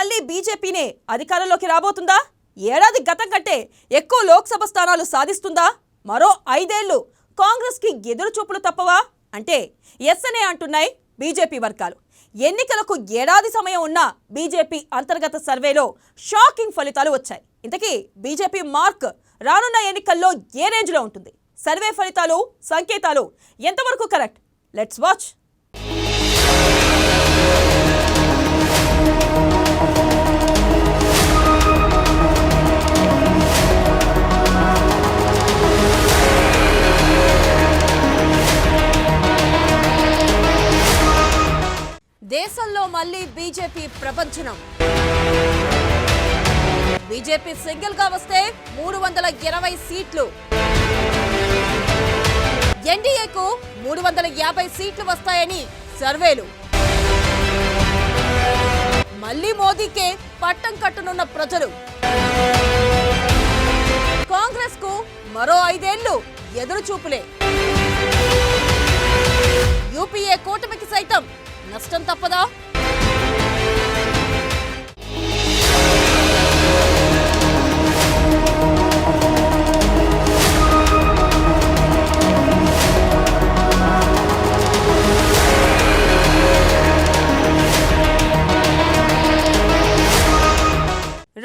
మళ్ళీ బీజేపీనే అధికారంలోకి రాబోతుందా? ఏడాది గతం కంటే ఎక్కువ లోక్సభ స్థానాలు సాధిస్తుందా? మరో 5 ఏళ్లు కాంగ్రెస్కి ఎదురు చూపులు తప్పవా అంటే ఎస్ అనే అంటున్నాయి బీజేపీ వర్గాలు. ఎన్నికలకు ఏడాది సమయం ఉన్న బీజేపీ అంతర్గత సర్వేలో షాకింగ్ ఫలితాలు వచ్చాయి. ఇంతకీ బీజేపీ మార్క్ రానున్న ఎన్నికల్లో ఏ రేంజ్లో ఉంటుంది? సర్వే ఫలితాలు, సంకేతాలు ఎంతవరకు కరెక్ట్? Let's watch. దేశంలో మళ్ళీ బీజేపీ ప్రపంచనం. బీజేపీ సింగిల్ గా వస్తే 320 సీట్లు, ఎన్డీఏకు 350 సీట్లు వస్తాయని సర్వేలు. మళ్ళీ మోదీకే పట్టం కట్టనున్న ప్రజలు. కాంగ్రెస్ కు మరో 5 ఏళ్లు ఎదురు చూపులే. యూపీఏ కూటమికి సైతం నష్టం తప్పదా?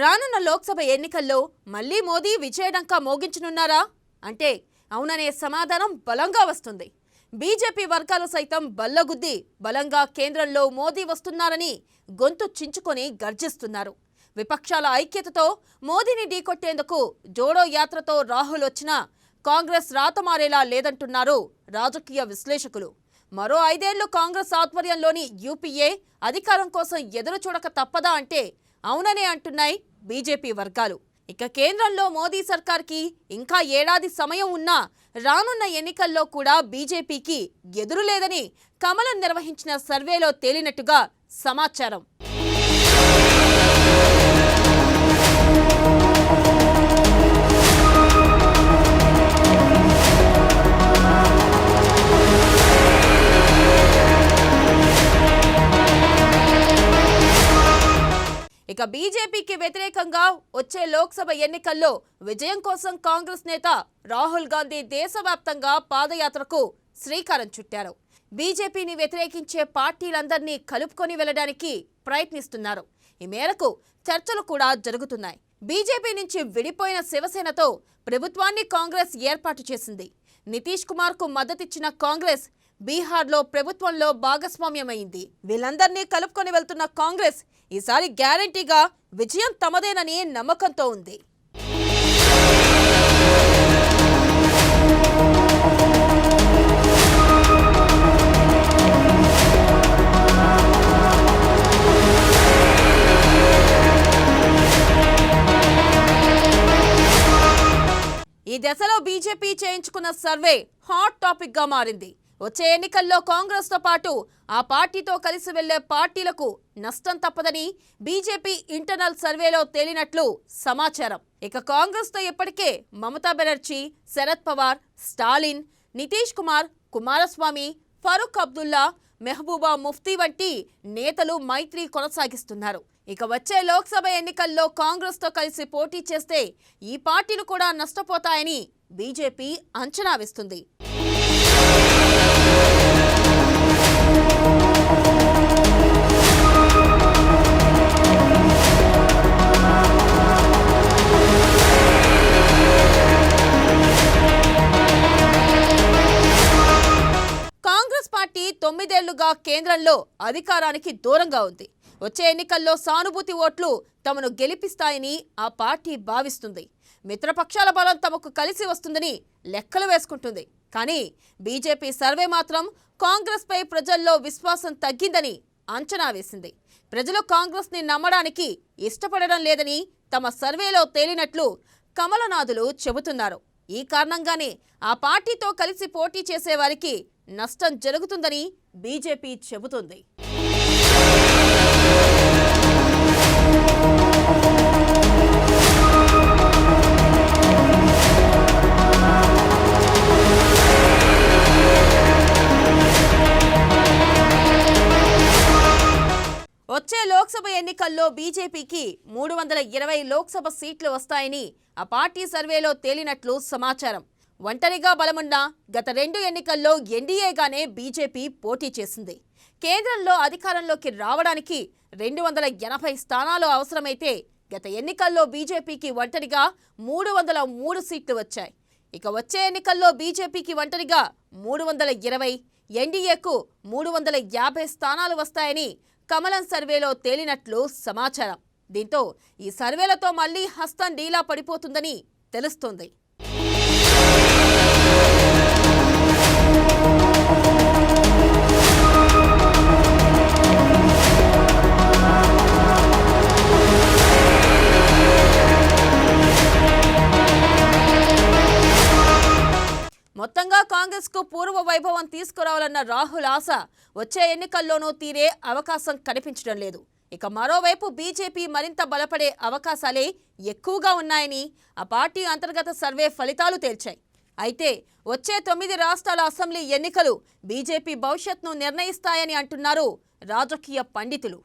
రానున్న లోక్సభ ఎన్నికల్లో మళ్లీ మోదీ విజయడంకా మోగించనున్నారా అంటే అవుననే సమాధానం బలంగా వస్తుంది. బీజేపీ వర్గాలు సైతం బల్లగుద్ది బలంగా కేంద్రంలో మోదీ వస్తున్నారని గొంతు చించుకొని గర్జిస్తున్నారు. విపక్షాల ఐక్యతతో మోదీని ఢీకొట్టేందుకు జోడో యాత్రతో రాహుల్ వచ్చినా కాంగ్రెస్ రాత మారేలా లేదంటున్నారు రాజకీయ విశ్లేషకులు. మరో 5 ఏళ్లు కాంగ్రెస్ ఆధ్వర్యంలోని యూపీఏ అధికారం కోసం ఎదురు చూడక తప్పదా అంటే అవుననే అంటున్నాయి బీజేపీ వర్గాలు. ఇక కేంద్రంలో మోదీ సర్కార్కి ఇంకా ఏడాది సమయం ఉన్నా రానున్న ఎన్నికల్లో కూడా బీజేపీకి ఎదురు లేదని కమలం నిర్వహించిన సర్వేలో తేలినట్టుగా సమాచారం. ఇక బీజేపీకి వ్యతిరేకంగా వచ్చే లోక్సభ ఎన్నికల్లో విజయం కోసం కాంగ్రెస్ నేత రాహుల్ గాంధీ దేశవ్యాప్తంగా పాదయాత్రకు శ్రీకారం చుట్టారు. బీజేపీని వ్యతిరేకించే పార్టీలందరినీ కలుపుకొని వెళ్లడానికి ప్రయత్నిస్తున్నారు. ఈ మేరకు చర్చలు కూడా జరుగుతున్నాయి. బీజేపీ నుంచి విడిపోయిన శివసేనతో ప్రభుత్వాన్ని కాంగ్రెస్ ఏర్పాటు చేసింది. నితీష్ కుమార్ కు మద్దతిచ్చిన కాంగ్రెస్ బీహార్లో ప్రభుత్వంలో భాగస్వామ్యమైంది. వీళ్ళందరినీ కలుపుకొని వెళ్తున్న కాంగ్రెస్ ఈసారి గ్యారంటీగా విజయం తమదేనని నమ్మకంతో ఉంది. ఈ దశలో బీజేపీ చేయించుకున్న సర్వే హాట్ టాపిక్ గా మారింది. వచ్చే ఎన్నికల్లో కాంగ్రెస్ తో పాటు ఆ పార్టీతో కలిసి వెళ్లే పార్టీలకు నష్టం తప్పదని బీజేపీ ఇంటర్నల్ సర్వేలో తేలినట్లు సమాచారం. ఇక కాంగ్రెస్ తో ఇప్పటికే మమతా బెనర్జీ, శరద్ పవార్, స్టాలిన్, నితీష్ కుమార్, కుమారస్వామి, ఫరూక్ అబ్దుల్లా, మెహబూబా ముఫ్తీ వంటి నేతలు మైత్రి కొనసాగిస్తున్నారు. ఇక వచ్చే లోక్సభ ఎన్నికల్లో కాంగ్రెస్ తో కలిసి పోటీ చేస్తే ఈ పార్టీలు కూడా నష్టపోతాయని బీజేపీ అంచనా వేస్తుంది. కాంగ్రెస్ పార్టీ 9 ఏళ్లుగా కేంద్రంలో అధికారానికి దూరంగా ఉంది. వచ్చే ఎన్నికల్లో సానుభూతి ఓట్లు తమను గెలిపిస్తాయని ఆ పార్టీ భావిస్తుంది. మిత్రపక్షాల బలం తమకు కలిసి వస్తుందని లెక్కలు వేసుకుంటుంది. కానీ బీజేపీ సర్వే మాత్రం కాంగ్రెస్ పై ప్రజల్లో విశ్వాసం తగ్గిందని అంచనా వేసింది. ప్రజలు కాంగ్రెస్ ని నమ్మడానికి ఇష్టపడడం లేదని తమ సర్వేలో తేలినట్లు కమలనాథులు చెబుతున్నారు. ఈ కారణంగానే ఆ పార్టీతో కలిసి పోటీ చేసే వారికి నష్టం జరుగుతుందని బీజేపీ చెబుతుంది. వచ్చే లోక్సభ ఎన్నికల్లో బీజేపీకి 320 లోక్సభ సీట్లు వస్తాయని ఆ పార్టీ సర్వేలో తేలినట్లు సమాచారం. ఒంటరిగా బలమున్న గత 2 ఎన్నికల్లో ఎన్డీఏగానే బీజేపీ పోటీ చేసింది. కేంద్రంలో అధికారంలోకి రావడానికి 280 స్థానాలు అవసరమైతే గత ఎన్నికల్లో బీజేపీకి ఒంటరిగా 303 సీట్లు వచ్చాయి. ఇక వచ్చే ఎన్నికల్లో బీజేపీకి ఒంటరిగా 320, ఎన్డీఏకు 350 స్థానాలు వస్తాయని కమలం సర్వేలో తేలినట్లు సమాచారం. దీంతో ఈ సర్వేలతో మళ్లీ హస్తం డీలా పడిపోతుందని తెలుస్తోంది. మొత్తంగా కాంగ్రెస్ కు పూర్వ వైభవం తీసుకురావాలన్న రాహుల్ ఆశ వచ్చే ఎన్నికల్లోనూ తీరే అవకాశం కనిపించడం లేదు. ఇక మరోవైపు బీజేపీ మరింత బలపడే అవకాశాలే ఎక్కువగా ఉన్నాయని ఆ పార్టీ అంతర్గత సర్వే ఫలితాలు తేల్చాయి. అయితే వచ్చే 9 రాష్ట్రాల అసెంబ్లీ ఎన్నికలు బీజేపీ భవిష్యత్తును నిర్ణయిస్తాయని అంటున్నారు రాజకీయ పండితులు.